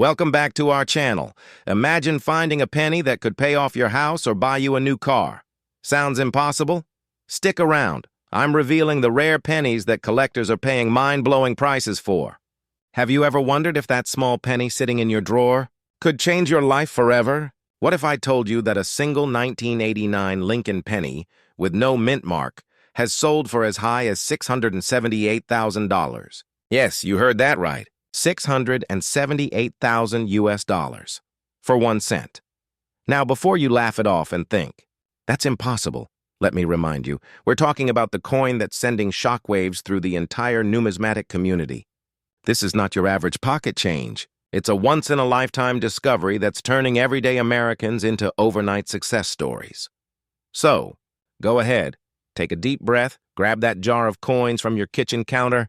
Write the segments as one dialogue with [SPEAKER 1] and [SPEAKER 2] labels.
[SPEAKER 1] Welcome back to our channel. Imagine finding a penny that could pay off your house or buy you a new car. Sounds impossible? Stick around. I'm revealing the rare pennies that collectors are paying mind-blowing prices for. Have you ever wondered if that small penny sitting in your drawer could change your life forever? What if I told you that a single 1989 Lincoln penny with no mint mark has sold for as high as $678,000? Yes, you heard that right. $678,000 for 1 cent. Now, before you laugh it off and think, that's impossible, let me remind you, we're talking about the coin that's sending shockwaves through the entire numismatic community. This is not your average pocket change. It's a once-in-a-lifetime discovery that's turning everyday Americans into overnight success stories. So, go ahead, take a deep breath, grab that jar of coins from your kitchen counter,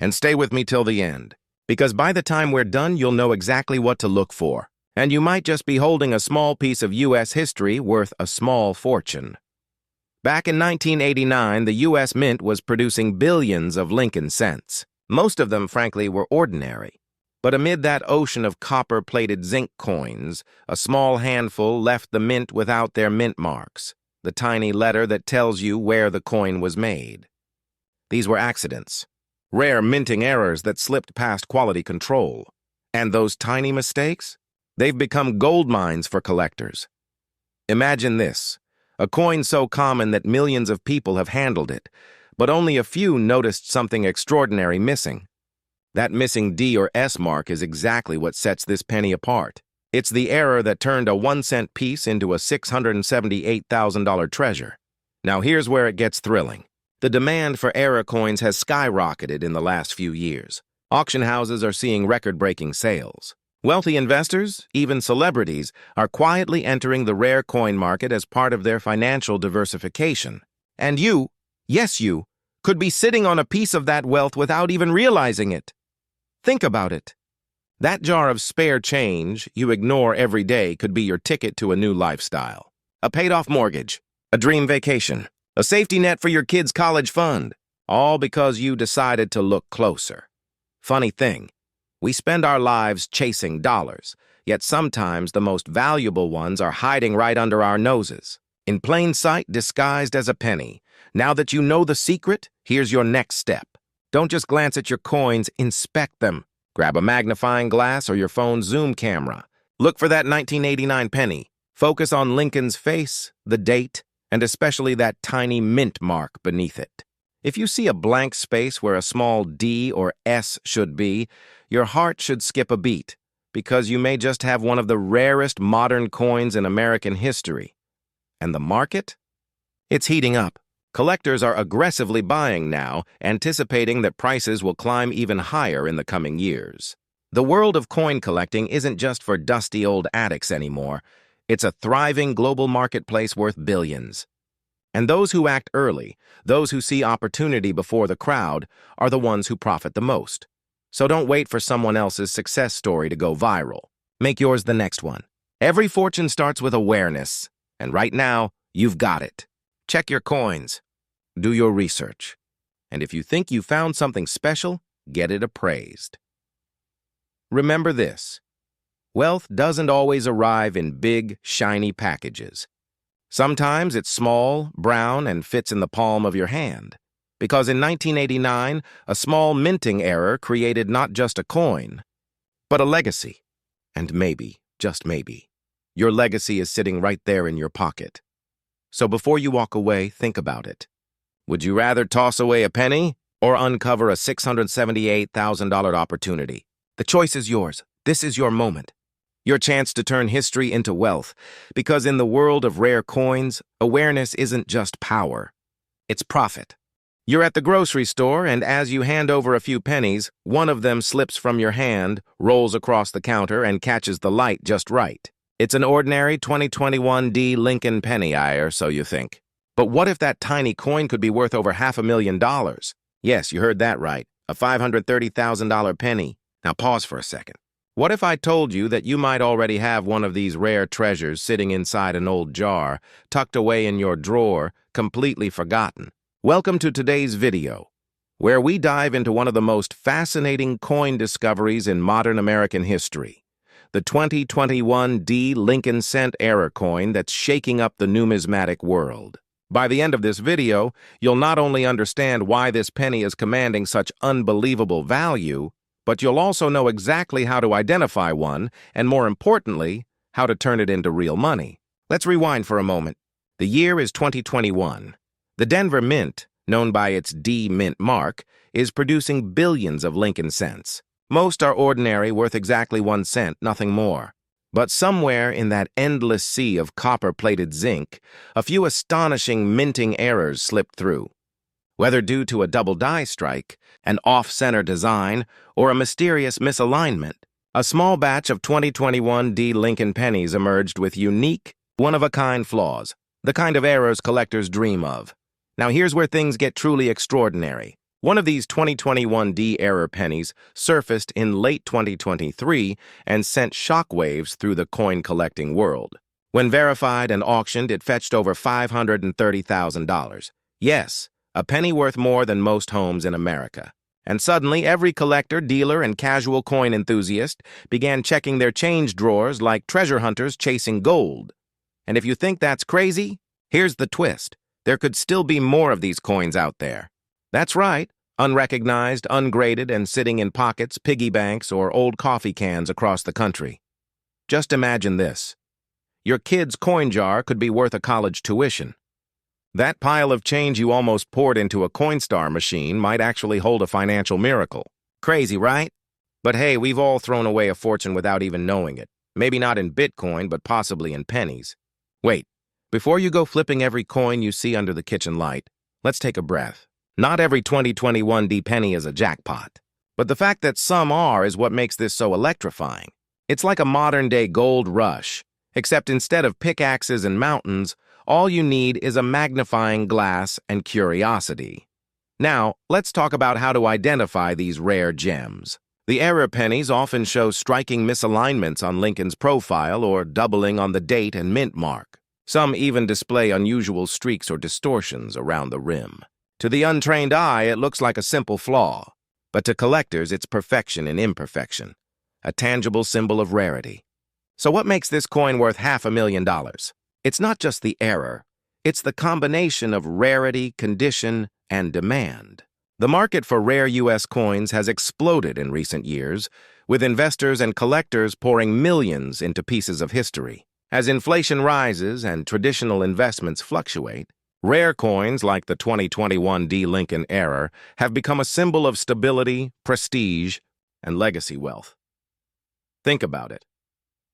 [SPEAKER 1] and stay with me till the end. Because by the time we're done, you'll know exactly what to look for. And you might just be holding a small piece of U.S. history worth a small fortune. Back in 1989, the U.S. Mint was producing billions of Lincoln cents. Most of them, frankly, were ordinary. But amid that ocean of copper-plated zinc coins, a small handful left the mint without their mint marks, the tiny letter that tells you where the coin was made. These were accidents. Rare minting errors that slipped past quality control. And those tiny mistakes? They've become gold mines for collectors. Imagine this, a coin so common that millions of people have handled it, but only a few noticed something extraordinary missing. That missing D or S mark is exactly what sets this penny apart. It's the error that turned a 1-cent piece into a $678,000 treasure. Now here's where it gets thrilling. The demand for error coins has skyrocketed in the last few years. Auction houses are seeing record-breaking sales. Wealthy investors, even celebrities, are quietly entering the rare coin market as part of their financial diversification. And you, yes you, could be sitting on a piece of that wealth without even realizing it. Think about it. That jar of spare change you ignore every day could be your ticket to a new lifestyle. A paid-off mortgage, a dream vacation, a safety net for your kids' college fund, all because you decided to look closer. Funny thing, we spend our lives chasing dollars, yet sometimes the most valuable ones are hiding right under our noses, in plain sight disguised as a penny. Now that you know the secret, here's your next step. Don't just glance at your coins, inspect them. Grab a magnifying glass or your phone's zoom camera. Look for that 1989 penny. Focus on Lincoln's face, the date, and especially that tiny mint mark beneath it. If you see a blank space where a small D or S should be, your heart should skip a beat, because you may just have one of the rarest modern coins in American history. And the market? It's heating up. Collectors are aggressively buying now, anticipating that prices will climb even higher in the coming years. The world of coin collecting isn't just for dusty old addicts anymore. It's a thriving global marketplace worth billions. And those who act early, those who see opportunity before the crowd, are the ones who profit the most. So don't wait for someone else's success story to go viral. Make yours the next one. Every fortune starts with awareness, and right now, you've got it. Check your coins. Do your research. And if you think you found something special, get it appraised. Remember this. Wealth doesn't always arrive in big, shiny packages. Sometimes it's small, brown, and fits in the palm of your hand. Because in 1989, a small minting error created not just a coin, but a legacy. And maybe, just maybe, your legacy is sitting right there in your pocket. So before you walk away, think about it. Would you rather toss away a penny or uncover a $678,000 opportunity? The choice is yours. This is your moment. Your chance to turn history into wealth, because in the world of rare coins, awareness isn't just power, it's profit. You're at the grocery store, and as you hand over a few pennies, one of them slips from your hand, rolls across the counter, and catches the light just right. It's an ordinary 2021 D Lincoln penny, or so you think. But what if that tiny coin could be worth over $500,000? Yes, you heard that right, a $530,000 penny. Now pause for a second. What if I told you that you might already have one of these rare treasures sitting inside an old jar, tucked away in your drawer, completely forgotten? Welcome to today's video, where we dive into one of the most fascinating coin discoveries in modern American history. the 2021 D Lincoln Cent error coin that's shaking up the numismatic world. By the end of this video, you'll not only understand why this penny is commanding such unbelievable value, but you'll also know exactly how to identify one, and more importantly, how to turn it into real money. Let's rewind for a moment. The year is 2021. The Denver Mint, known by its D Mint mark, is producing billions of Lincoln cents. Most are ordinary, worth exactly 1 cent, nothing more. But somewhere in that endless sea of copper-plated zinc, a few astonishing minting errors slipped through. Whether due to a double die strike, an off-center design, or a mysterious misalignment, a small batch of 2021 D Lincoln pennies emerged with unique, one-of-a-kind flaws, the kind of errors collectors dream of. Now here's where things get truly extraordinary. One of these 2021 D error pennies surfaced in late 2023 and sent shockwaves through the coin-collecting world. When verified and auctioned, it fetched over $530,000. Yes, a penny worth more than most homes in America. And suddenly, every collector, dealer, and casual coin enthusiast began checking their change drawers like treasure hunters chasing gold. And if you think that's crazy, here's the twist. There could still be more of these coins out there. That's right, unrecognized, ungraded, and sitting in pockets, piggy banks, or old coffee cans across the country. Just imagine this. Your kid's coin jar could be worth a college tuition. That pile of change you almost poured into a Coinstar machine might actually hold a financial miracle. Crazy, right? But hey, we've all thrown away a fortune without even knowing it. Maybe not in Bitcoin, but possibly in pennies. Wait, before you go flipping every coin you see under the kitchen light, let's take a breath. Not every 2021 D penny is a jackpot. But the fact that some are is what makes this so electrifying. It's like a modern-day gold rush, except instead of pickaxes and mountains, all you need is a magnifying glass and curiosity. Now, let's talk about how to identify these rare gems. The error pennies often show striking misalignments on Lincoln's profile or doubling on the date and mint mark. Some even display unusual streaks or distortions around the rim. To the untrained eye, it looks like a simple flaw, but to collectors, it's perfection in imperfection, a tangible symbol of rarity. So what makes this coin worth $500,000? It's not just the error, it's the combination of rarity, condition, and demand. The market for rare U.S. coins has exploded in recent years, with investors and collectors pouring millions into pieces of history. As inflation rises and traditional investments fluctuate, rare coins like the 2021 D Lincoln error have become a symbol of stability, prestige, and legacy wealth. Think about it.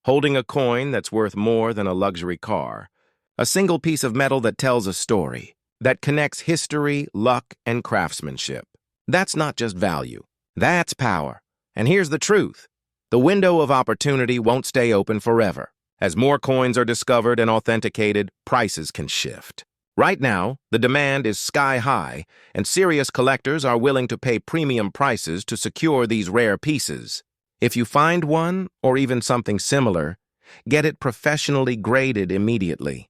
[SPEAKER 1] Holding a coin that's worth more than a luxury car, a single piece of metal that tells a story, that connects history, luck, and craftsmanship. That's not just value. That's power. And here's the truth. The window of opportunity won't stay open forever. As more coins are discovered and authenticated, prices can shift. Right now, the demand is sky high, and serious collectors are willing to pay premium prices to secure these rare pieces. If you find one, or even something similar, get it professionally graded immediately.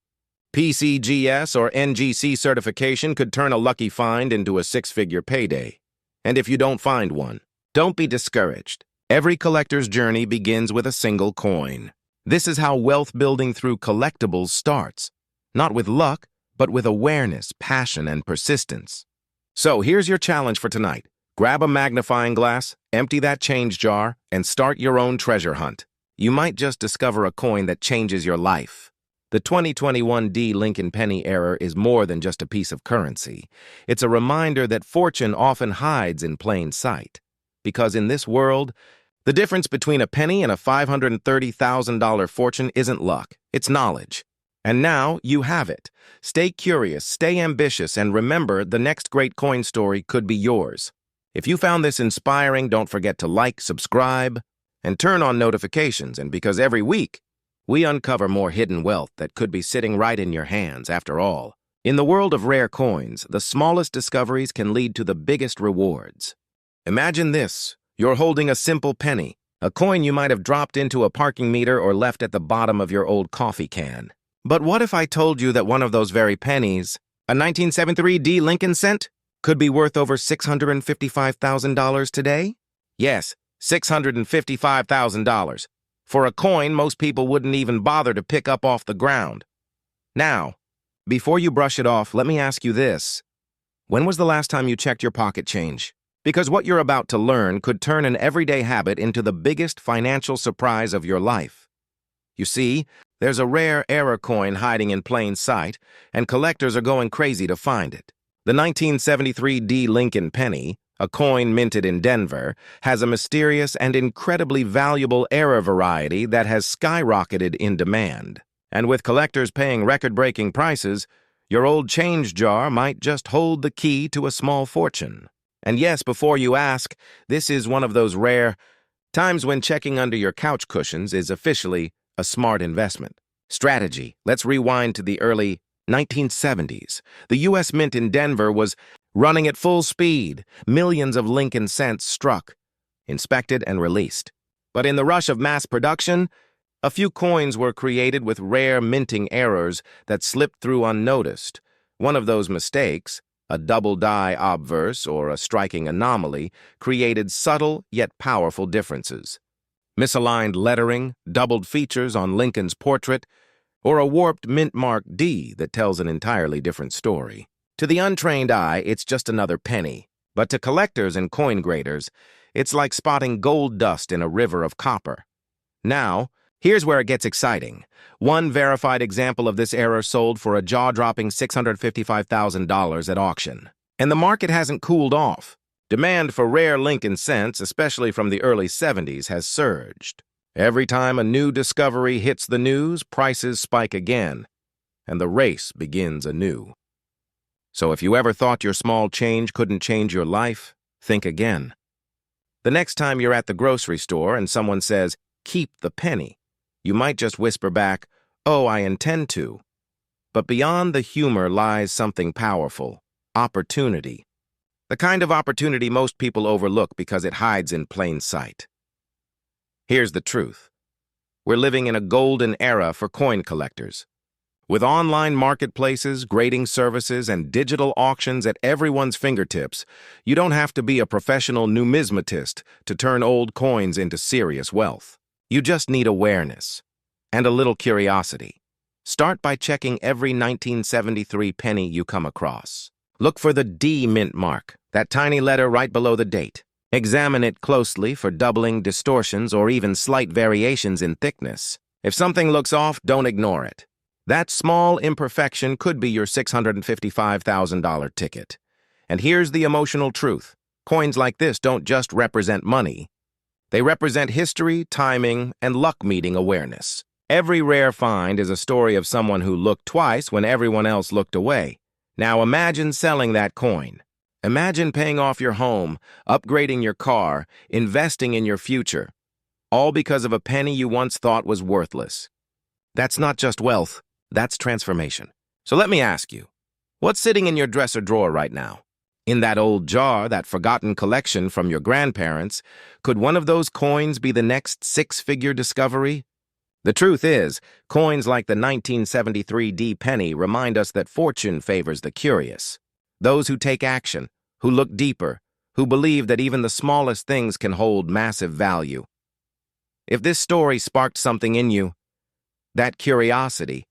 [SPEAKER 1] PCGS or NGC certification could turn a lucky find into a 6-figure payday. And if you don't find one, don't be discouraged. Every collector's journey begins with a single coin. This is how wealth building through collectibles starts. Not with luck, but with awareness, passion, and persistence. So here's your challenge for tonight. Grab a magnifying glass, empty that change jar, and start your own treasure hunt. You might just discover a coin that changes your life. The 2021 D Lincoln penny error is more than just a piece of currency. It's a reminder that fortune often hides in plain sight. Because in this world, the difference between a penny and a $530,000 fortune isn't luck, it's knowledge. And now you have it. Stay curious, stay ambitious, and remember the next great coin story could be yours. If you found this inspiring, don't forget to like, subscribe, and turn on notifications. And because every week, we uncover more hidden wealth that could be sitting right in your hands after all. In the world of rare coins, the smallest discoveries can lead to the biggest rewards. Imagine this. You're holding a simple penny, a coin you might have dropped into a parking meter or left at the bottom of your old coffee can. But what if I told you that one of those very pennies, a 1973 D Lincoln cent, could be worth over $655,000 today? Yes, $655,000. For a coin most people wouldn't even bother to pick up off the ground. Now, before you brush it off, let me ask you this. When was the last time you checked your pocket change? Because what you're about to learn could turn an everyday habit into the biggest financial surprise of your life. You see, there's a rare error coin hiding in plain sight, and collectors are going crazy to find it. The 1973 D. Lincoln penny, a coin minted in Denver, has a mysterious and incredibly valuable error variety that has skyrocketed in demand. And with collectors paying record-breaking prices, your old change jar might just hold the key to a small fortune. And yes, before you ask, this is one of those rare times when checking under your couch cushions is officially a smart investment. Strategy. Let's rewind to the early 1970s. The U.S. Mint in Denver was running at full speed. Millions of Lincoln cents struck, inspected, and released. But in the rush of mass production, a few coins were created with rare minting errors that slipped through unnoticed. One of those mistakes, a double die obverse or a striking anomaly, created subtle yet powerful differences. Misaligned lettering, doubled features on Lincoln's portrait, or a warped mint mark D that tells an entirely different story. To the untrained eye, it's just another penny. But to collectors and coin graders, it's like spotting gold dust in a river of copper. Now, here's where it gets exciting. One verified example of this error sold for a jaw-dropping $655,000 at auction. And the market hasn't cooled off. Demand for rare Lincoln cents, especially from the early 70s, has surged. Every time a new discovery hits the news, prices spike again, and the race begins anew. So if you ever thought your small change couldn't change your life, think again. The next time you're at the grocery store and someone says, "Keep the penny," you might just whisper back, "Oh, I intend to." But beyond the humor lies something powerful: opportunity. The kind of opportunity most people overlook because it hides in plain sight. Here's the truth. We're living in a golden era for coin collectors. With online marketplaces, grading services, and digital auctions at everyone's fingertips, you don't have to be a professional numismatist to turn old coins into serious wealth. You just need awareness and a little curiosity. Start by checking every 1973 penny you come across. Look for the D mint mark, that tiny letter right below the date. Examine it closely for doubling, distortions, or even slight variations in thickness. If something looks off, don't ignore it. That small imperfection could be your $655,000 ticket. And here's the emotional truth. Coins like this don't just represent money. They represent history, timing, and luck-meeting awareness. Every rare find is a story of someone who looked twice when everyone else looked away. Now imagine selling that coin. Imagine paying off your home, upgrading your car, investing in your future, all because of a penny you once thought was worthless. That's not just wealth, that's transformation. So let me ask you, what's sitting in your dresser drawer right now? In that old jar, that forgotten collection from your grandparents, could one of those coins be the next six-figure discovery? The truth is, coins like the 1973 D penny remind us that fortune favors the curious. Those who take action, who look deeper, who believe that even the smallest things can hold massive value. If this story sparked something in you, that curiosity,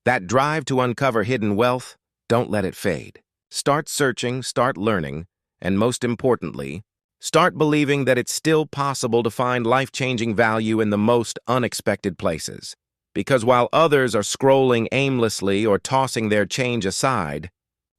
[SPEAKER 1] that drive to uncover hidden wealth, don't let it fade. Start searching, start learning, and most importantly, start believing that it's still possible to find life-changing value in the most unexpected places. Because while others are scrolling aimlessly or tossing their change aside,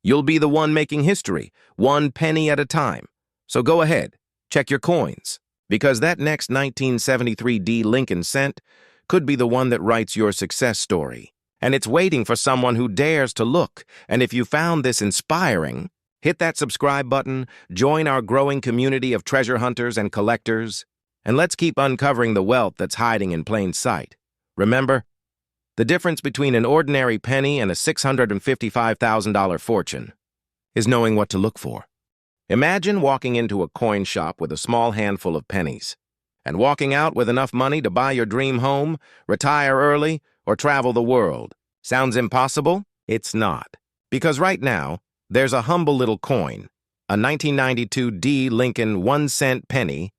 [SPEAKER 1] you'll be the one making history, one penny at a time. So go ahead, check your coins, because that next 1973 D Lincoln cent could be the one that writes your success story. And it's waiting for someone who dares to look. And if you found this inspiring, hit that subscribe button, join our growing community of treasure hunters and collectors, and let's keep uncovering the wealth that's hiding in plain sight. Remember, the difference between an ordinary penny and a $655,000 fortune is knowing what to look for. Imagine walking into a coin shop with a small handful of pennies and walking out with enough money to buy your dream home, retire early, or travel the world. Sounds impossible? It's not. Because right now, there's a humble little coin, a 1992 D Lincoln 1-cent penny,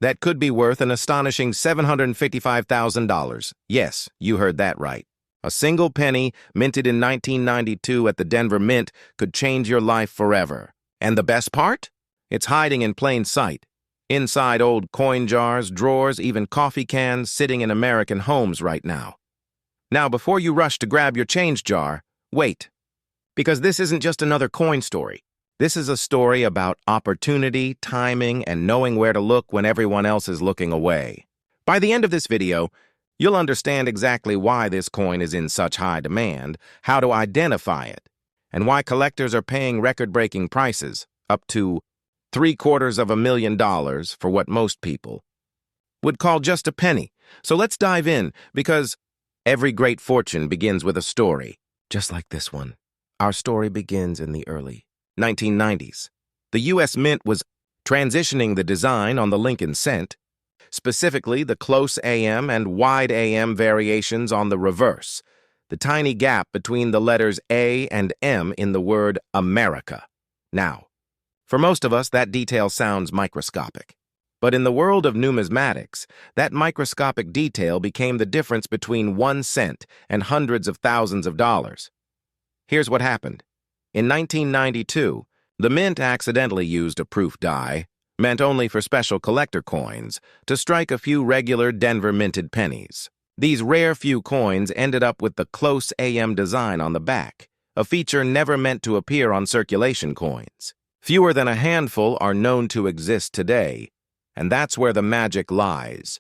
[SPEAKER 1] that could be worth an astonishing $755,000. Yes, you heard that right. A single penny, minted in 1992 at the Denver Mint, could change your life forever. And the best part? It's hiding in plain sight. Inside old coin jars, drawers, even coffee cans sitting in American homes right now. Now, before you rush to grab your change jar, wait. Because this isn't just another coin story. This is a story about opportunity, timing, and knowing where to look when everyone else is looking away. By the end of this video, you'll understand exactly why this coin is in such high demand, how to identify it, and why collectors are paying record-breaking prices, up to $750,000 for what most people would call just a penny. So let's dive in, because every great fortune begins with a story, just like this one. Our story begins in the early 1990s. The U.S. Mint was transitioning the design on the Lincoln cent, specifically the close AM and wide AM variations on the reverse, the tiny gap between the letters A and M in the word America. Now, for most of us, that detail sounds microscopic. But in the world of numismatics, that microscopic detail became the difference between 1 cent and hundreds of thousands of dollars. Here's what happened. In 1992, the Mint accidentally used a proof die, meant only for special collector coins, to strike a few regular Denver minted pennies. These rare few coins ended up with the close AM design on the back, a feature never meant to appear on circulation coins. Fewer than a handful are known to exist today, and that's where the magic lies.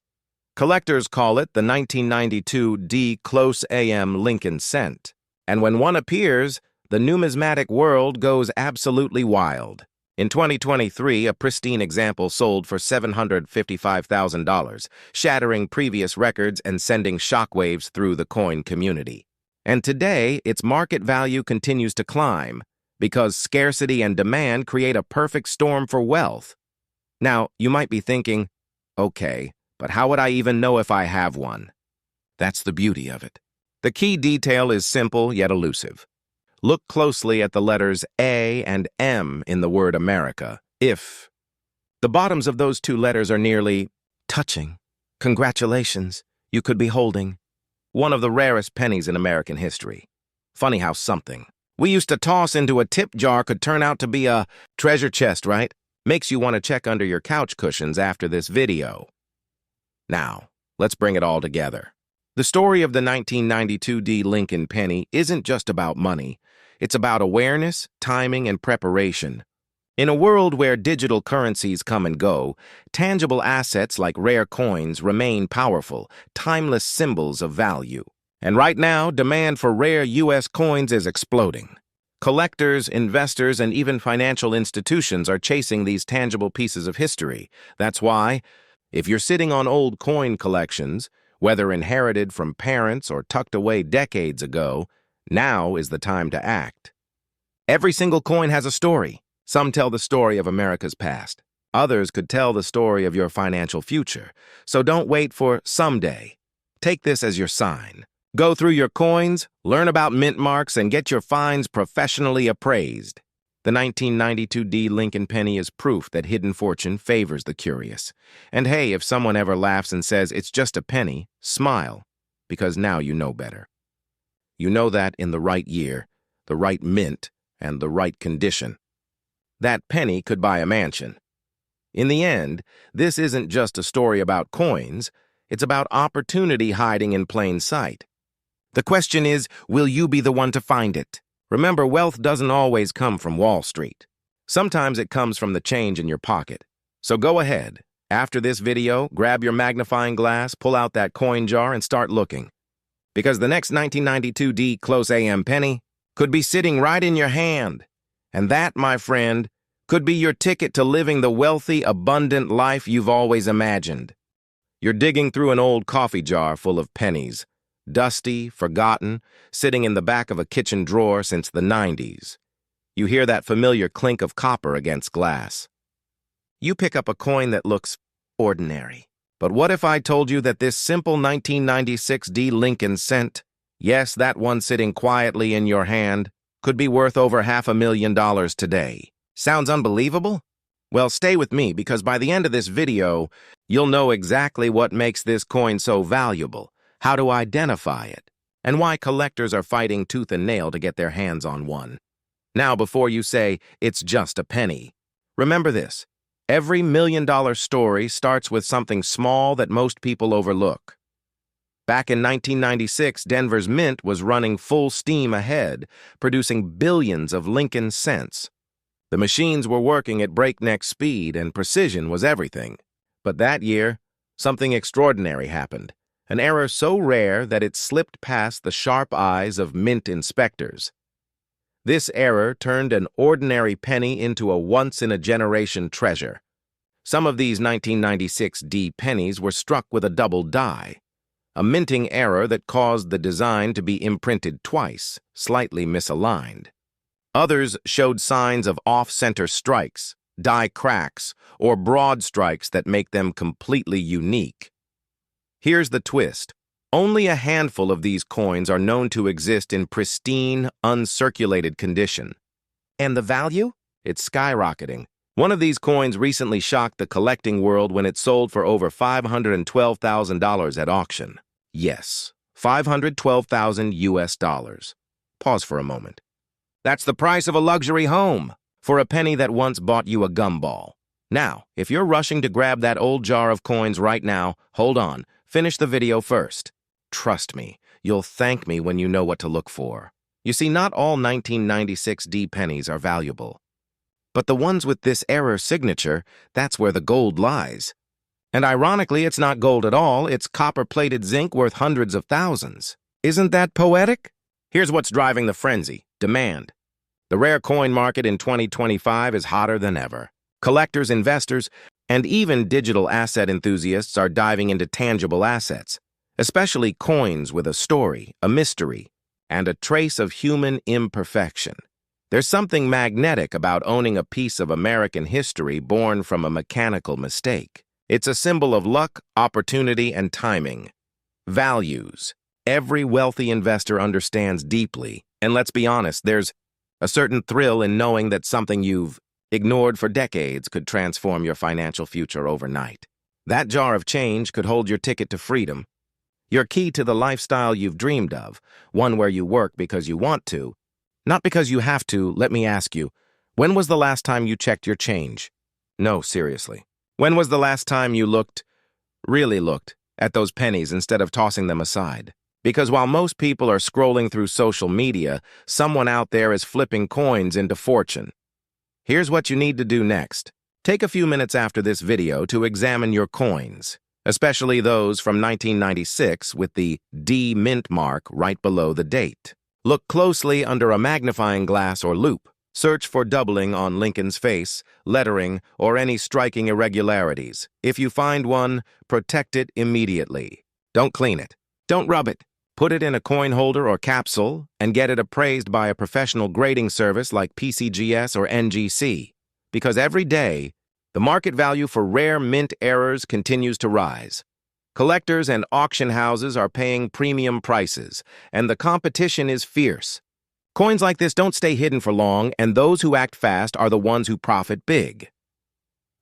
[SPEAKER 1] Collectors call it the 1992 D Close AM Lincoln cent, and when one appears, the numismatic world goes absolutely wild. In 2023, a pristine example sold for $755,000, shattering previous records and sending shockwaves through the coin community. And today, its market value continues to climb, because scarcity and demand create a perfect storm for wealth. Now, you might be thinking, okay, but how would I even know if I have one? That's the beauty of it. The key detail is simple yet elusive. Look closely at the letters A and M in the word America. If the bottoms of those two letters are nearly touching, congratulations, you could be holding one of the rarest pennies in American history. Funny how something we used to toss into a tip jar could turn out to be a treasure chest, right? Makes you want to check under your couch cushions after this video. Now, let's bring it all together. The story of the 1992 D Lincoln penny isn't just about money. It's about awareness, timing, and preparation. In a world where digital currencies come and go, tangible assets like rare coins remain powerful, timeless symbols of value. And right now, demand for rare U.S. coins is exploding. Collectors, investors, and even financial institutions are chasing these tangible pieces of history. That's why, if you're sitting on old coin collections, whether inherited from parents or tucked away decades ago, now is the time to act. Every single coin has a story. Some tell the story of America's past. Others could tell the story of your financial future. So don't wait for someday. Take this as your sign. Go through your coins, learn about mint marks, and get your finds professionally appraised. The 1992 D Lincoln penny is proof that hidden fortune favors the curious. And hey, if someone ever laughs and says it's just a penny, smile, because now you know better. You know that in the right year, the right mint, and the right condition, that penny could buy a mansion. In the end, this isn't just a story about coins, it's about opportunity hiding in plain sight. The question is, will you be the one to find it? Remember, wealth doesn't always come from Wall Street. Sometimes it comes from the change in your pocket. So go ahead. After this video, grab your magnifying glass, pull out that coin jar, and start looking. Because the next 1992 D Close AM penny could be sitting right in your hand. And that, my friend, could be your ticket to living the wealthy, abundant life you've always imagined. You're digging through an old coffee jar full of pennies, dusty, forgotten, sitting in the back of a kitchen drawer since the 90s. You hear that familiar clink of copper against glass. You pick up a coin that looks ordinary. But what if I told you that this simple 1996 D Lincoln cent, yes, that one sitting quietly in your hand, could be worth over $500,000 today? Sounds unbelievable? Well, stay with me because by the end of this video, you'll know exactly what makes this coin so valuable, how to identify it, and why collectors are fighting tooth and nail to get their hands on one. Now, before you say, it's just a penny, remember this. Every million-dollar story starts with something small that most people overlook. Back in 1996, Denver's Mint was running full steam ahead, producing billions of Lincoln cents. The machines were working at breakneck speed, and precision was everything. But that year, something extraordinary happened, an error so rare that it slipped past the sharp eyes of mint inspectors. This error turned an ordinary penny into a once-in-a-generation treasure. Some of these 1996 D pennies were struck with a double die, a minting error that caused the design to be imprinted twice, slightly misaligned. Others showed signs of off-center strikes, die cracks, or broad strikes that make them completely unique. Here's the twist. Only a handful of these coins are known to exist in pristine, uncirculated condition. And the value? It's skyrocketing. One of these coins recently shocked the collecting world when it sold for over $512,000 at auction. Yes, $512,000 US. Pause for a moment. That's the price of a luxury home for a penny that once bought you a gumball. Now, if you're rushing to grab that old jar of coins right now, hold on, finish the video first. Trust me, you'll thank me when you know what to look for. You see, not all 1996 D pennies are valuable. But the ones with this error signature, that's where the gold lies. And ironically, it's not gold at all, it's copper-plated zinc worth hundreds of thousands. Isn't that poetic? Here's what's driving the frenzy: demand. The rare coin market in 2025 is hotter than ever. Collectors, investors, and even digital asset enthusiasts are diving into tangible assets, especially coins with a story, a mystery, and a trace of human imperfection. There's something magnetic about owning a piece of American history born from a mechanical mistake. It's a symbol of luck, opportunity, and timing. Values. Every wealthy investor understands deeply, and let's be honest, there's a certain thrill in knowing that something you've ignored for decades could transform your financial future overnight. That jar of change could hold your ticket to freedom, your key to the lifestyle you've dreamed of, one where you work because you want to, not because you have to. Let me ask you, when was the last time you checked your change? No, seriously. When was the last time you really looked, at those pennies instead of tossing them aside? Because while most people are scrolling through social media, someone out there is flipping coins into fortune. Here's what you need to do next. Take a few minutes after this video to examine your coins, especially those from 1996 with the D mint mark right below the date. Look closely under a magnifying glass or loupe. Search for doubling on Lincoln's face, lettering, or any striking irregularities. If you find one, protect it immediately. Don't clean it. Don't rub it. Put it in a coin holder or capsule and get it appraised by a professional grading service like PCGS or NGC. Because every day, the market value for rare mint errors continues to rise. Collectors and auction houses are paying premium prices, and the competition is fierce. Coins like this don't stay hidden for long, and those who act fast are the ones who profit big.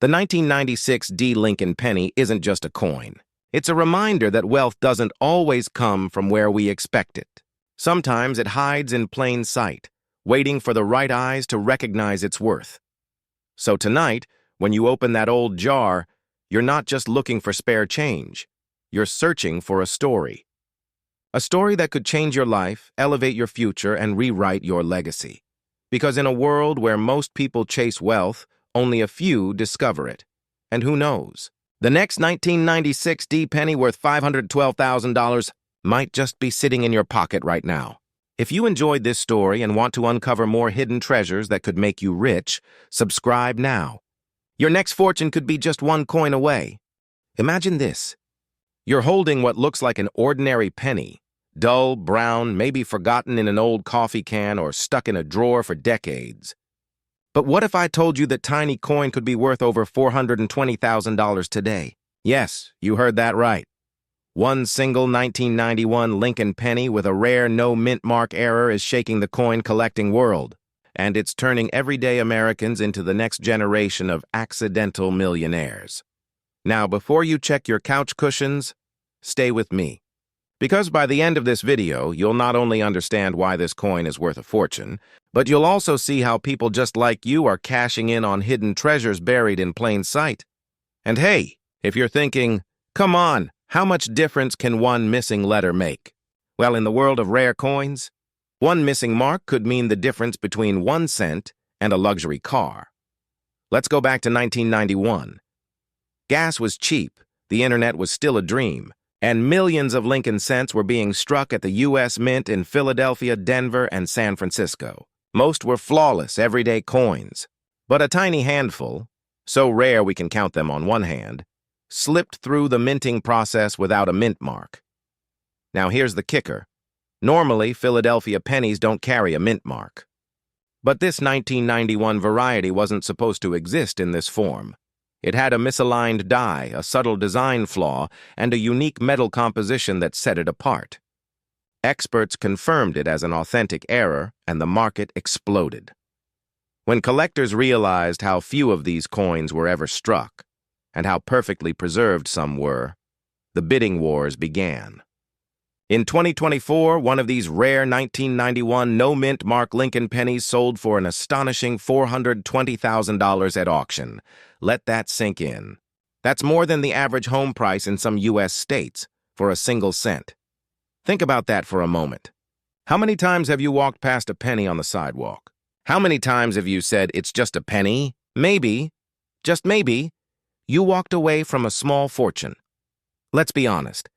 [SPEAKER 1] The 1996 D Lincoln penny isn't just a coin. It's a reminder that wealth doesn't always come from where we expect it. Sometimes it hides in plain sight, waiting for the right eyes to recognize its worth. So tonight, when you open that old jar, you're not just looking for spare change. You're searching for a story. A story that could change your life, elevate your future, and rewrite your legacy. Because in a world where most people chase wealth, only a few discover it. And who knows? The next 1996 D penny worth $512,000 might just be sitting in your pocket right now. If you enjoyed this story and want to uncover more hidden treasures that could make you rich, subscribe now. Your next fortune could be just one coin away. Imagine this. You're holding what looks like an ordinary penny, dull, brown, maybe forgotten in an old coffee can or stuck in a drawer for decades. But what if I told you that tiny coin could be worth over $420,000 today? Yes, you heard that right. One single 1991 Lincoln penny with a rare no mint mark error is shaking the coin collecting world. and it's turning everyday Americans into the next generation of accidental millionaires. Now, before you check your couch cushions, stay with me. Because by the end of this video, you'll not only understand why this coin is worth a fortune, but you'll also see how people just like you are cashing in on hidden treasures buried in plain sight. And hey, if you're thinking, come on, how much difference can one missing letter make? Well, in the world of rare coins, one missing mark could mean the difference between 1 cent and a luxury car. Let's go back to 1991. Gas was cheap, the internet was still a dream, and millions of Lincoln cents were being struck at the U.S. Mint in Philadelphia, Denver, and San Francisco. Most were flawless, everyday coins. But a tiny handful, so rare we can count them on one hand, slipped through the minting process without a mint mark. Now here's the kicker. Normally, Philadelphia pennies don't carry a mint mark. But this 1991 variety wasn't supposed to exist in this form. It had a misaligned die, a subtle design flaw, and a unique metal composition that set it apart. Experts confirmed it as an authentic error, and the market exploded. When collectors realized how few of these coins were ever struck, and how perfectly preserved some were, the bidding wars began. In 2024, one of these rare 1991 no-mint mark Lincoln pennies sold for an astonishing $420,000 at auction. Let that sink in. That's more than the average home price in some U.S. states for a single cent. Think about that for a moment. How many times have you walked past a penny on the sidewalk? How many times have you said, it's just a penny? Maybe, just maybe, you walked away from a small fortune. Let's be honest.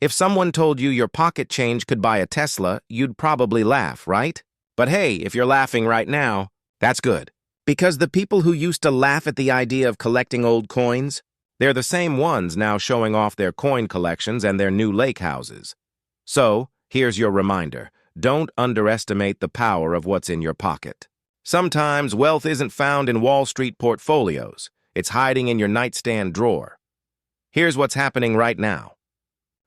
[SPEAKER 1] If someone told you your pocket change could buy a Tesla, you'd probably laugh, right? But hey, if you're laughing right now, that's good. Because the people who used to laugh at the idea of collecting old coins, they're the same ones now showing off their coin collections and their new lake houses. So, here's your reminder. Don't underestimate the power of what's in your pocket. Sometimes wealth isn't found in Wall Street portfolios. It's hiding in your nightstand drawer. Here's what's happening right now.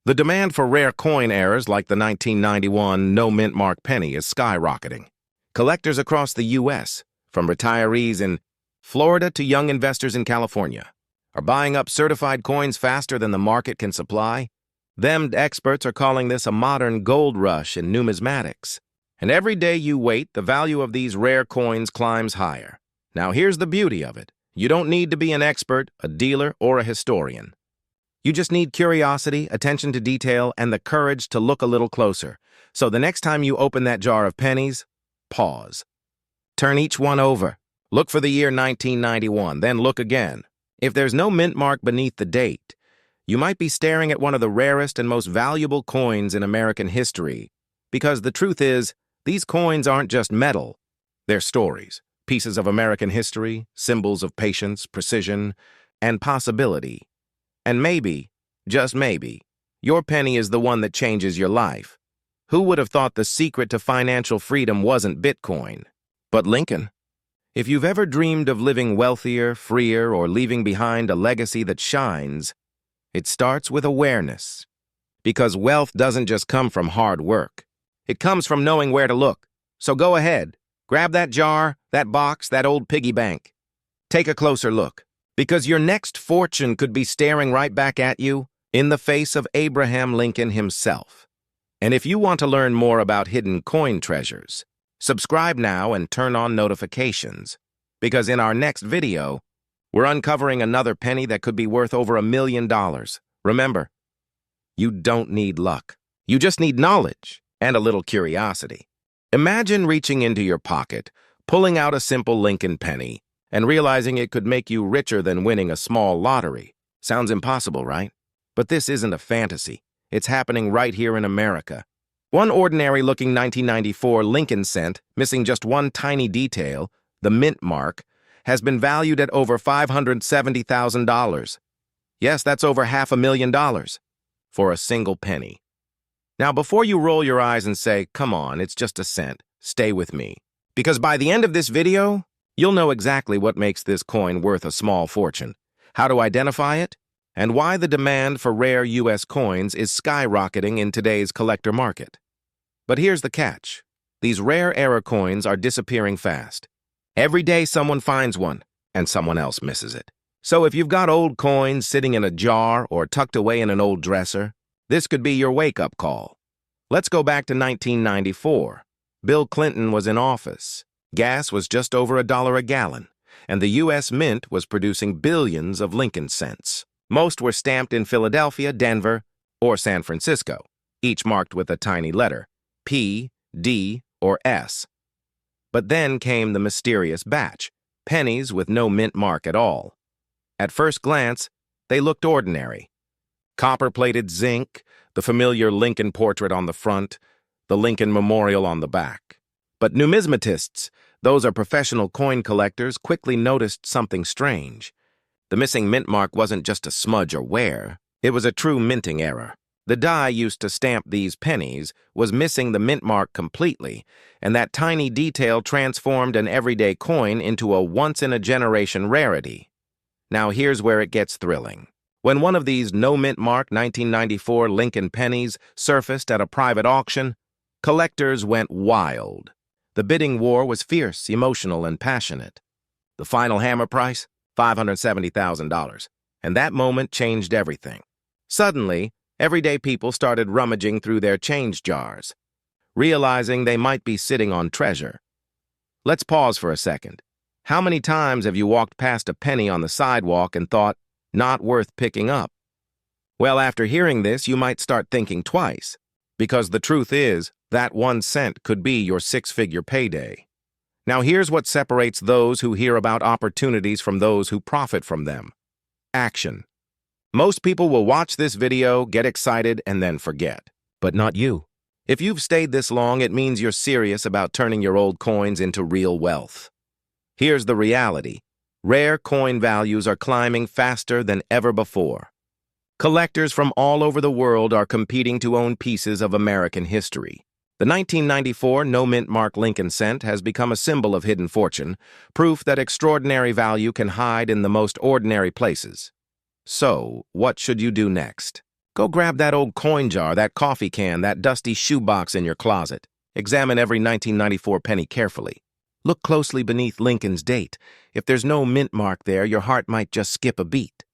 [SPEAKER 1] The demand for rare coin errors like the 1991 no-mint mark penny is skyrocketing. Collectors across the U.S., from retirees in Florida to young investors in California, are buying up certified coins faster than the market can supply. Them experts are calling this a modern gold rush in numismatics. And every day you wait, the value of these rare coins climbs higher. Now here's the beauty of it. You don't need to be an expert, a dealer, or a historian. You just need curiosity, attention to detail, and the courage to look a little closer. So the next time you open that jar of pennies, pause. Turn each one over. Look for the year 1991, then look again. If there's no mint mark beneath the date, you might be staring at one of the rarest and most valuable coins in American history. Because the truth is, these coins aren't just metal. They're stories, pieces of American history, symbols of patience, precision, and possibility. And maybe, just maybe, your penny is the one that changes your life. Who would have thought the secret to financial freedom wasn't Bitcoin, but Lincoln? If you've ever dreamed of living wealthier, freer, or leaving behind a legacy that shines, it starts with awareness. Because wealth doesn't just come from hard work. It comes from knowing where to look. So go ahead, grab that jar, that box, that old piggy bank. Take a closer look. Because your next fortune could be staring right back at you in the face of Abraham Lincoln himself. And if you want to learn more about hidden coin treasures, subscribe now and turn on notifications. Because in our next video, we're uncovering another penny that could be worth over $1 million. Remember, you don't need luck. You just need knowledge and a little curiosity. Imagine reaching into your pocket, pulling out a simple Lincoln penny, and realizing it could make you richer than winning a small lottery. Sounds impossible, right? But this isn't a fantasy. It's happening right here in America. One ordinary-looking 1994 Lincoln cent, missing just one tiny detail, the mint mark, has been valued at over $570,000. Yes, that's over $500,000 for a single penny. Now, before you roll your eyes and say, come on, it's just a cent, stay with me. Because by the end of this video, you'll know exactly what makes this coin worth a small fortune, how to identify it, and why the demand for rare U.S. coins is skyrocketing in today's collector market. But here's the catch. These rare era coins are disappearing fast. Every day someone finds one, and someone else misses it. So if you've got old coins sitting in a jar or tucked away in an old dresser, this could be your wake-up call. Let's go back to 1994. Bill Clinton was in office. Gas was just over $1 a gallon, and the U.S. Mint was producing billions of Lincoln cents. Most were stamped in Philadelphia, Denver, or San Francisco, each marked with a tiny letter, P, D, or S. But then came the mysterious batch, pennies with no mint mark at all. At first glance, they looked ordinary. Copper-plated zinc, the familiar Lincoln portrait on the front, the Lincoln Memorial on the back. But numismatists, those are professional coin collectors, quickly noticed something strange. The missing mint mark wasn't just a smudge or wear. It was a true minting error. The die used to stamp these pennies was missing the mint mark completely, and that tiny detail transformed an everyday coin into a once-in-a-generation rarity. Now here's where it gets thrilling. When one of these no-mint mark 1994 Lincoln pennies surfaced at a private auction, collectors went wild. The bidding war was fierce, emotional, and passionate. The final hammer price? $570,000. And that moment changed everything. Suddenly, everyday people started rummaging through their change jars, realizing they might be sitting on treasure. Let's pause for a second. How many times have you walked past a penny on the sidewalk and thought, not worth picking up? Well, after hearing this, you might start thinking twice, because the truth is, that 1 cent could be your six-figure payday. Now here's what separates those who hear about opportunities from those who profit from them. Action. Most people will watch this video, get excited, and then forget. But not you. If you've stayed this long, it means you're serious about turning your old coins into real wealth. Here's the reality. Rare coin values are climbing faster than ever before. Collectors from all over the world are competing to own pieces of American history. The 1994 no-mint mark Lincoln cent has become a symbol of hidden fortune, proof that extraordinary value can hide in the most ordinary places. So, what should you do next? Go grab that old coin jar, that coffee can, that dusty shoebox in your closet. Examine every 1994 penny carefully. Look closely beneath Lincoln's date. If there's no mint mark there, your heart might just skip a beat.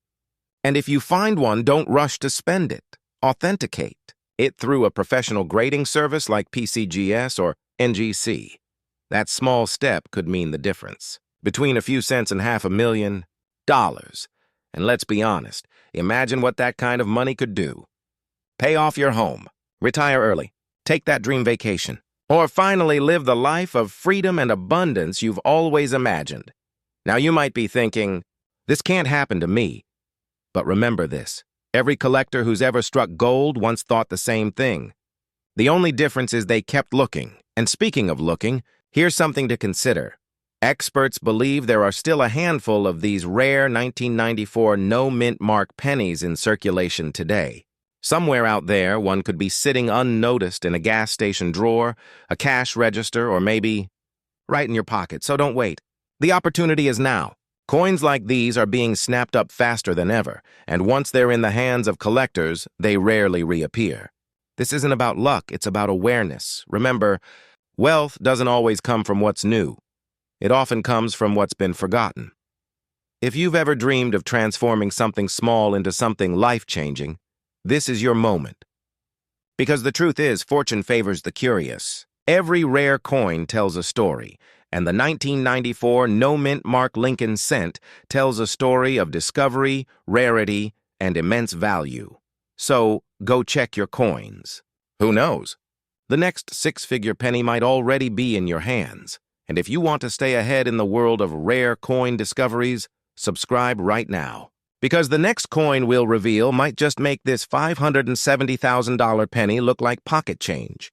[SPEAKER 1] And if you find one, don't rush to spend it. Authenticate it through a professional grading service like PCGS or NGC. That small step could mean the difference between a few cents and $500,000. And let's be honest, imagine what that kind of money could do. Pay off your home, retire early, take that dream vacation, or finally live the life of freedom and abundance you've always imagined. Now you might be thinking, this can't happen to me. But remember this, every collector who's ever struck gold once thought the same thing. The only difference is they kept looking. And speaking of looking, here's something to consider. Experts believe there are still a handful of these rare 1994 no-mint mark pennies in circulation today. Somewhere out there, one could be sitting unnoticed in a gas station drawer, a cash register, or maybe right in your pocket, so don't wait. The opportunity is now. Coins like these are being snapped up faster than ever, and once they're in the hands of collectors, they rarely reappear. This isn't about luck, it's about awareness. Remember, wealth doesn't always come from what's new. It often comes from what's been forgotten. If you've ever dreamed of transforming something small into something life-changing, this is your moment. Because the truth is, fortune favors the curious. Every rare coin tells a story, and the 1994 no-mint mark Lincoln cent tells a story of discovery, rarity, and immense value. So, go check your coins. Who knows? The next six-figure penny might already be in your hands. And if you want to stay ahead in the world of rare coin discoveries, subscribe right now. Because the next coin we'll reveal might just make this $570,000 penny look like pocket change.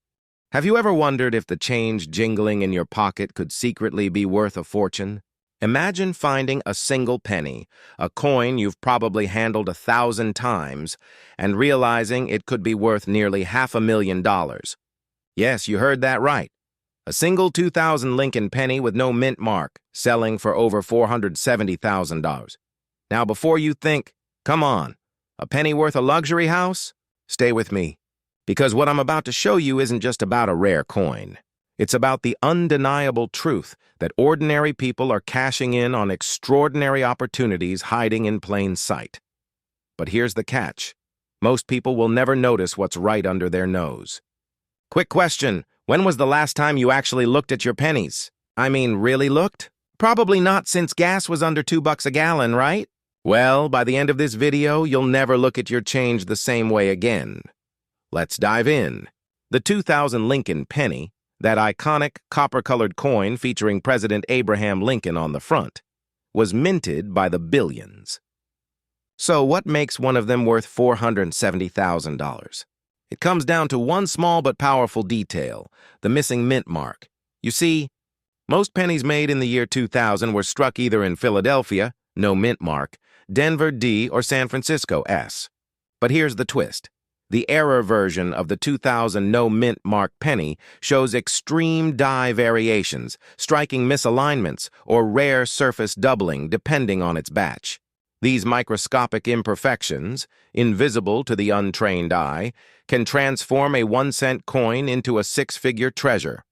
[SPEAKER 1] Have you ever wondered if the change jingling in your pocket could secretly be worth a fortune? Imagine finding a single penny, a coin you've probably handled 1,000 times, and realizing it could be worth nearly $500,000. Yes, you heard that right. A single 2000 Lincoln penny with no mint mark, selling for over $470,000. Now, before you think, come on, a penny worth a luxury house? Stay with me, because what I'm about to show you isn't just about a rare coin. It's about the undeniable truth that ordinary people are cashing in on extraordinary opportunities hiding in plain sight. But here's the catch. Most people will never notice what's right under their nose. Quick question. When was the last time you actually looked at your pennies? I mean, really looked? Probably not since gas was under $2 a gallon, right? Well, by the end of this video, you'll never look at your change the same way again. Let's dive in. The 2000 Lincoln penny, that iconic copper-colored coin featuring President Abraham Lincoln on the front, was minted by the billions. So what makes one of them worth $470,000? It comes down to one small but powerful detail, the missing mint mark. You see, most pennies made in the year 2000 were struck either in Philadelphia, no mint mark, Denver, D, or San Francisco, S. But here's the twist. The error version of the 2000 no mint mark penny shows extreme die variations, striking misalignments, or rare surface doubling depending on its batch. These microscopic imperfections, invisible to the untrained eye, can transform a 1-cent coin into a 6-figure treasure.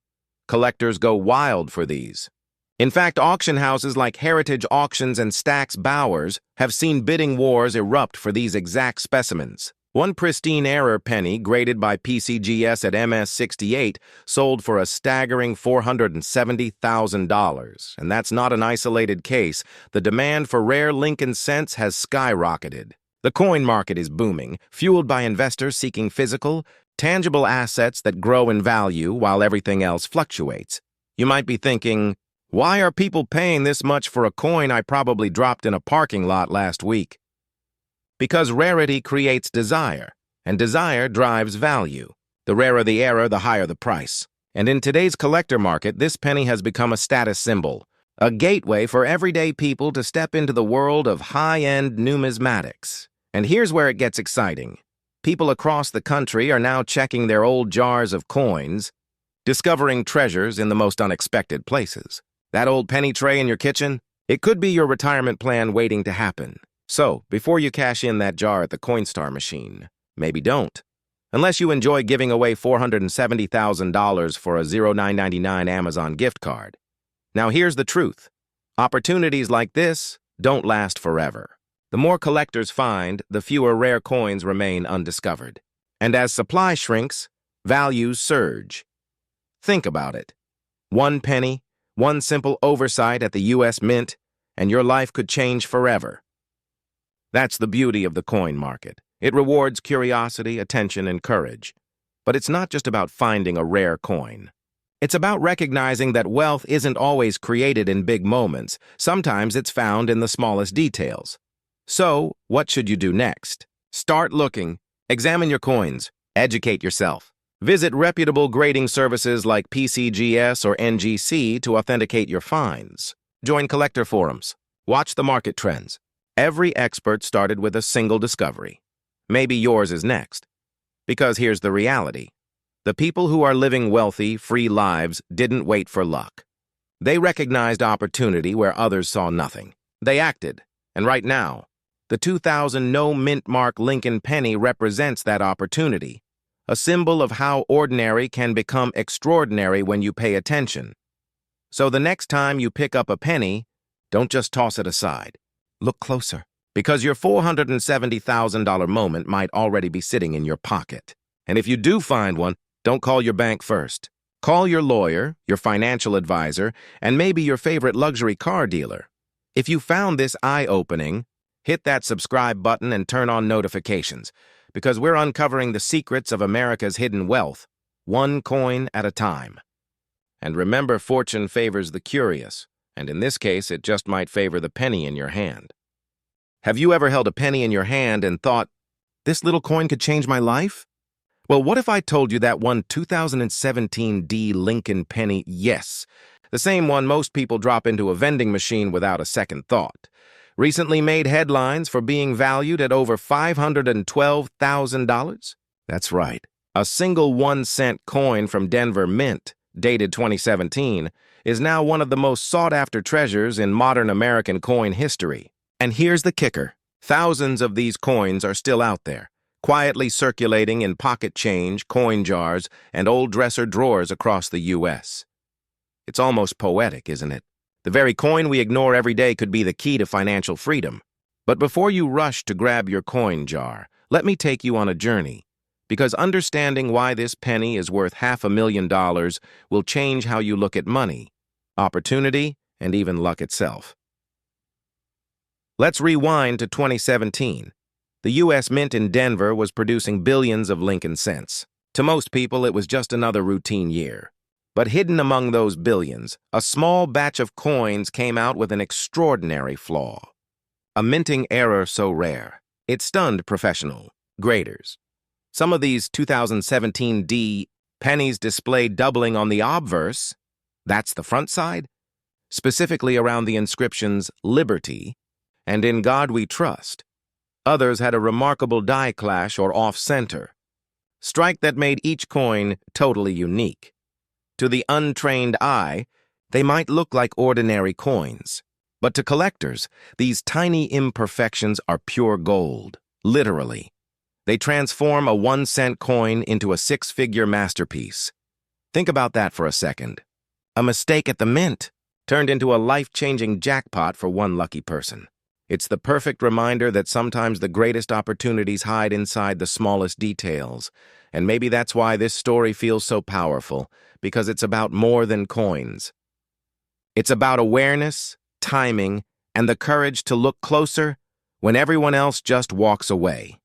[SPEAKER 1] Collectors go wild for these. In fact, auction houses like Heritage Auctions and Stack's Bowers have seen bidding wars erupt for these exact specimens. One pristine error penny, graded by PCGS at MS68, sold for a staggering $470,000. And that's not an isolated case. The demand for rare Lincoln cents has skyrocketed. The coin market is booming, fueled by investors seeking physical, tangible assets that grow in value while everything else fluctuates. You might be thinking, why are people paying this much for a coin I probably dropped in a parking lot last week? Because rarity creates desire, and desire drives value. The rarer the error, the higher the price. And in today's collector market, this penny has become a status symbol, a gateway for everyday people to step into the world of high-end numismatics. And here's where it gets exciting. People across the country are now checking their old jars of coins, discovering treasures in the most unexpected places. That old penny tray in your kitchen? It could be your retirement plan waiting to happen. So, before you cash in that jar at the Coinstar machine, maybe don't. Unless you enjoy giving away $470,000 for a $09.99 Amazon gift card. Now here's the truth. Opportunities like this don't last forever. The more collectors find, the fewer rare coins remain undiscovered. And as supply shrinks, values surge. Think about it. One penny, one simple oversight at the U.S. Mint, and your life could change forever. That's the beauty of the coin market. It rewards curiosity, attention, and courage. But it's not just about finding a rare coin. It's about recognizing that wealth isn't always created in big moments. Sometimes it's found in the smallest details. So, what should you do next? Start looking. Examine your coins. Educate yourself. Visit reputable grading services like PCGS or NGC to authenticate your finds. Join collector forums. Watch the market trends. Every expert started with a single discovery. Maybe yours is next. Because here's the reality. The people who are living wealthy, free lives didn't wait for luck. They recognized opportunity where others saw nothing. They acted. And right now, the 2000 no mint mark Lincoln penny represents that opportunity. A symbol of how ordinary can become extraordinary when you pay attention. So the next time you pick up a penny, don't just toss it aside. Look closer, because your $470,000 moment might already be sitting in your pocket. And if you do find one, don't call your bank first. Call your lawyer, your financial advisor, and maybe your favorite luxury car dealer. If you found this eye-opening, hit that subscribe button and turn on notifications, because we're uncovering the secrets of America's hidden wealth, one coin at a time. And remember, fortune favors the curious. And in this case, it just might favor the penny in your hand. Have you ever held a penny in your hand and thought, this little coin could change my life? Well, what if I told you that one 2017 D Lincoln penny, yes, the same one most people drop into a vending machine without a second thought, recently made headlines for being valued at over $512,000? That's right. A single 1-cent coin from Denver Mint, dated 2017, is now one of the most sought-after treasures in modern American coin history. And here's the kicker. Thousands of these coins are still out there, quietly circulating in pocket change, coin jars, and old dresser drawers across the U.S. It's almost poetic, isn't it? The very coin we ignore every day could be the key to financial freedom. But before you rush to grab your coin jar, let me take you on a journey, because understanding why this penny is worth $500,000 will change how you look at money, opportunity, and even luck itself. Let's rewind to 2017. The U.S. Mint in Denver was producing billions of Lincoln cents. To most people, it was just another routine year. But hidden among those billions, a small batch of coins came out with an extraordinary flaw. A minting error so rare, it stunned professional graders. Some of these 2017 pennies displayed doubling on the obverse, that's the front side, specifically around the inscriptions Liberty and In God We Trust. Others had a remarkable die clash or off-center, strike that made each coin totally unique. To the untrained eye, they might look like ordinary coins. But to collectors, these tiny imperfections are pure gold, literally. They transform a 1-cent coin into a 6-figure masterpiece. Think about that for a second. A mistake at the mint turned into a life-changing jackpot for one lucky person. It's the perfect reminder that sometimes the greatest opportunities hide inside the smallest details. And maybe that's why this story feels so powerful, because it's about more than coins. It's about awareness, timing, and the courage to look closer when everyone else just walks away.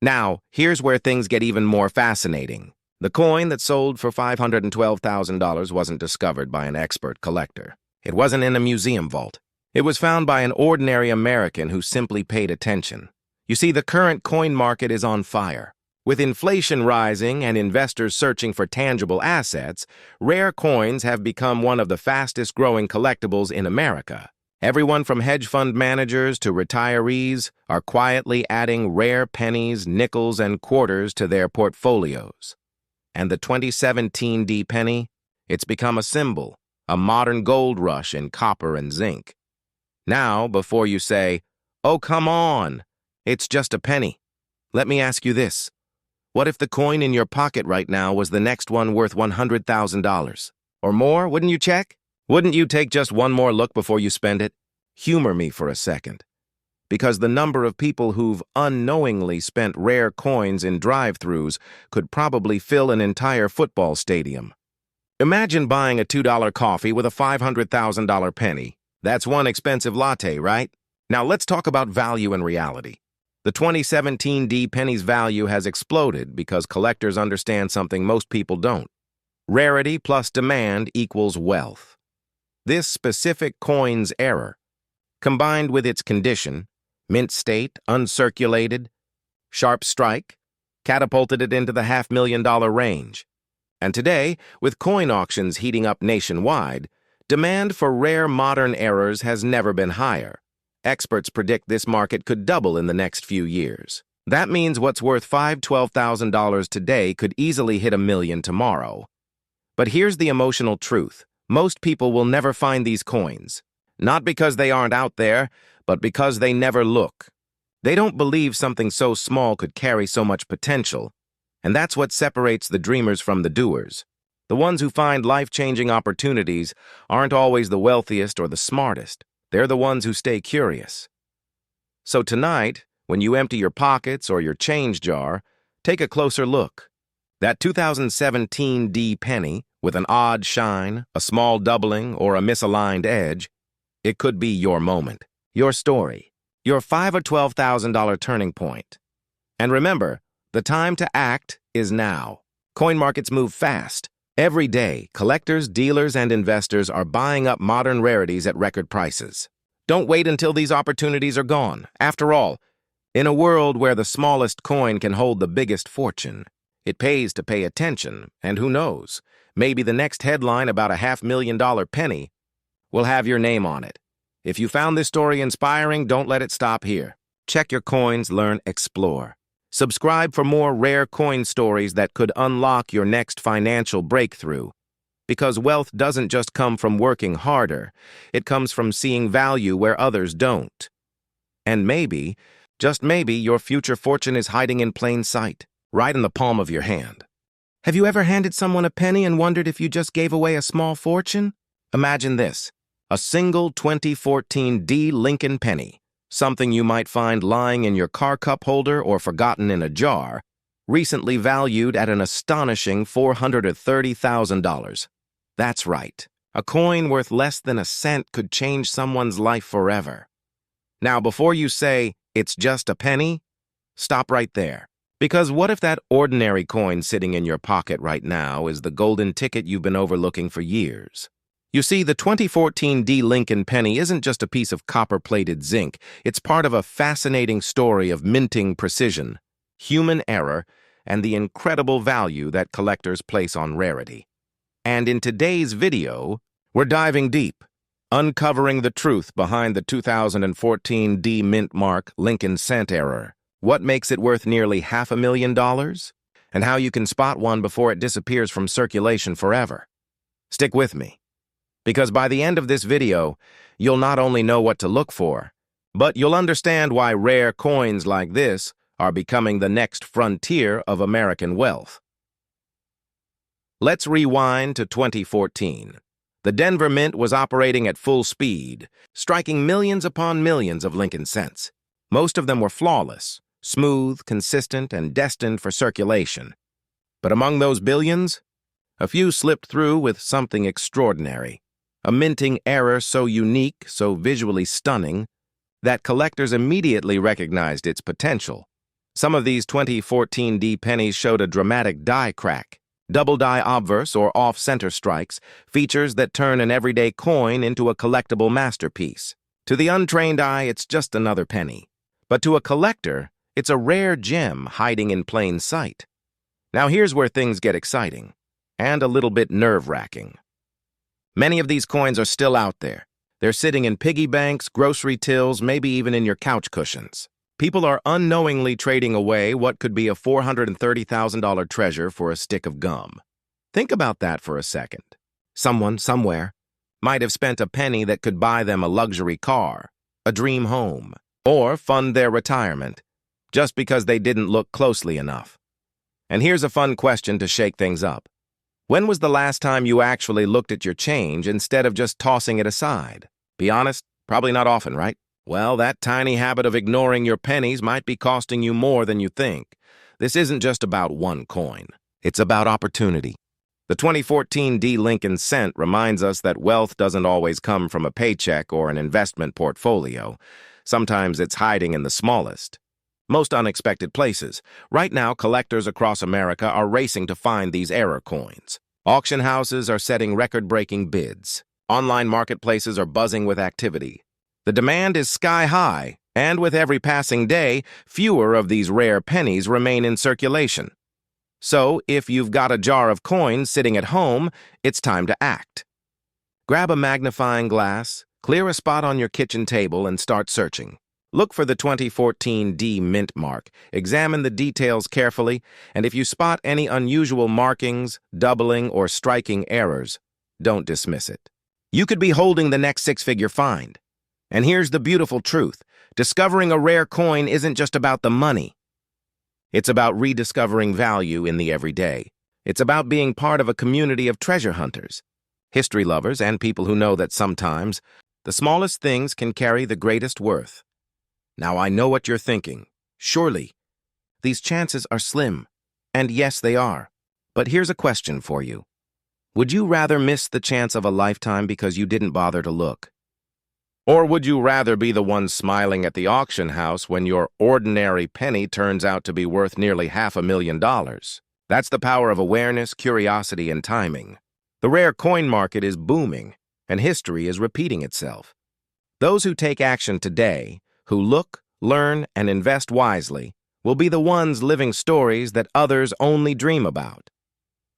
[SPEAKER 1] Now, here's where things get even more fascinating. The coin that sold for $512,000 wasn't discovered by an expert collector. It wasn't in a museum vault. It was found by an ordinary American who simply paid attention. You see, the current coin market is on fire. With inflation rising and investors searching for tangible assets, rare coins have become one of the fastest-growing collectibles in America. Everyone from hedge fund managers to retirees are quietly adding rare pennies, nickels, and quarters to their portfolios. And the 2017 penny? It's become a symbol, a modern gold rush in copper and zinc. Now, before you say, "Oh, come on, it's just a penny," let me ask you this. What if the coin in your pocket right now was the next one worth $100,000? Or more, wouldn't you check? Wouldn't you take just one more look before you spend it? Humor me for a second. Because the number of people who've unknowingly spent rare coins in drive-thrus could probably fill an entire football stadium. Imagine buying a $2 coffee with a $500,000 penny. That's one expensive latte, right? Now let's talk about value and reality. The 2017 penny's value has exploded because collectors understand something most people don't. Rarity plus demand equals wealth. This specific coin's error, combined with its condition, mint state, uncirculated, sharp strike, catapulted it into the $500,000 range. And today, with coin auctions heating up nationwide, demand for rare modern errors has never been higher. Experts predict this market could double in the next few years. That means what's worth $12,000 today could easily hit $1 million tomorrow. But here's the emotional truth. Most people will never find these coins. Not because they aren't out there, but because they never look. They don't believe something so small could carry so much potential. And that's what separates the dreamers from the doers. The ones who find life-changing opportunities aren't always the wealthiest or the smartest. They're the ones who stay curious. So tonight, when you empty your pockets or your change jar, take a closer look. That 2017 penny, with an odd shine, a small doubling, or a misaligned edge, it could be your moment, your story, your $5,000 or $12,000 turning point. And remember, the time to act is now. Coin markets move fast. Every day, collectors, dealers, and investors are buying up modern rarities at record prices. Don't wait until these opportunities are gone. After all, in a world where the smallest coin can hold the biggest fortune, it pays to pay attention, and who knows, maybe the next headline about a $500,000 penny will have your name on it. If you found this story inspiring, don't let it stop here. Check your coins, learn, explore. Subscribe for more rare coin stories that could unlock your next financial breakthrough. Because wealth doesn't just come from working harder, it comes from seeing value where others don't. And maybe Just maybe your future fortune is hiding in plain sight, right in the palm of your hand. Have you ever handed someone a penny and wondered if you just gave away a small fortune? Imagine this, a single 2014 D Lincoln penny, something you might find lying in your car cup holder or forgotten in a jar, recently valued at an astonishing $430,000. That's right. A coin worth less than a cent could change someone's life forever. Now, before you say, it's just a penny, stop right there. Because what if that ordinary coin sitting in your pocket right now is the golden ticket you've been overlooking for years? You see, the 2014 D Lincoln penny isn't just a piece of copper-plated zinc. It's part of a fascinating story of minting precision, human error, and the incredible value that collectors place on rarity. And in today's video, we're diving deep, uncovering the truth behind the 2014 D Mint Mark Lincoln cent error, what makes it worth nearly $500,000, and how you can spot one before it disappears from circulation forever. Stick with me, because by the end of this video, you'll not only know what to look for, but you'll understand why rare coins like this are becoming the next frontier of American wealth. Let's rewind to 2014. The Denver Mint was operating at full speed, striking millions upon millions of Lincoln cents. Most of them were flawless, smooth, consistent, and destined for circulation. But among those billions, a few slipped through with something extraordinary, a minting error so unique, so visually stunning, that collectors immediately recognized its potential. Some of these 2014 D pennies showed a dramatic die crack, double die obverse or off-center strikes, features that turn an everyday coin into a collectible masterpiece. To the untrained eye, it's just another penny. But to a collector, it's a rare gem hiding in plain sight. Now here's where things get exciting, and a little bit nerve-wracking. Many of these coins are still out there. They're sitting in piggy banks, grocery tills, maybe even in your couch cushions. People are unknowingly trading away what could be a $430,000 treasure for a stick of gum. Think about that for a second. Someone, somewhere, might have spent a penny that could buy them a luxury car, a dream home, or fund their retirement, just because they didn't look closely enough. And here's a fun question to shake things up. When was the last time you actually looked at your change instead of just tossing it aside? Be honest, probably not often, right? Well, that tiny habit of ignoring your pennies might be costing you more than you think. This isn't just about one coin. It's about opportunity. The 2014 D Lincoln cent reminds us that wealth doesn't always come from a paycheck or an investment portfolio. Sometimes it's hiding in the smallest, most unexpected places. Right now, collectors across America are racing to find these error coins. Auction houses are setting record-breaking bids. Online marketplaces are buzzing with activity. The demand is sky high, and with every passing day, fewer of these rare pennies remain in circulation. So, if you've got a jar of coins sitting at home, it's time to act. Grab a magnifying glass, clear a spot on your kitchen table, and start searching. Look for the 2014 D Mint mark, examine the details carefully, and if you spot any unusual markings, doubling, or striking errors, don't dismiss it. You could be holding the next six-figure find. And here's the beautiful truth. Discovering a rare coin isn't just about the money. It's about rediscovering value in the everyday. It's about being part of a community of treasure hunters, history lovers, and people who know that sometimes the smallest things can carry the greatest worth. Now I know what you're thinking. Surely, these chances are slim. And yes, they are. But here's a question for you. Would you rather miss the chance of a lifetime because you didn't bother to look? Or would you rather be the one smiling at the auction house when your ordinary penny turns out to be worth nearly $500,000? That's the power of awareness, curiosity, and timing. The rare coin market is booming, and history is repeating itself. Those who take action today, who look, learn, and invest wisely, will be the ones living stories that others only dream about.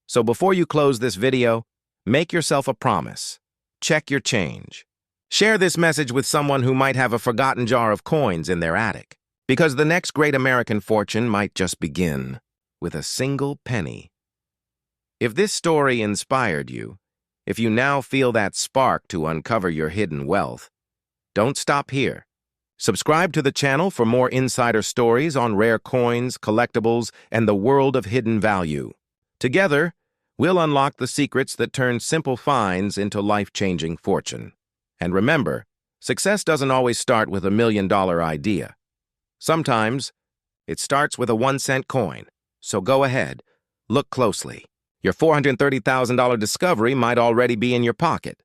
[SPEAKER 1] So before you close this video, make yourself a promise. Check your change. Share this message with someone who might have a forgotten jar of coins in their attic, because the next great American fortune might just begin with a single penny. If this story inspired you, if you now feel that spark to uncover your hidden wealth, don't stop here. Subscribe to the channel for more insider stories on rare coins, collectibles, and the world of hidden value. Together, we'll unlock the secrets that turn simple finds into life-changing fortune. And remember, success doesn't always start with a $1 million idea. Sometimes, it starts with a 1-cent coin. So go ahead, look closely. Your $430,000 discovery might already be in your pocket.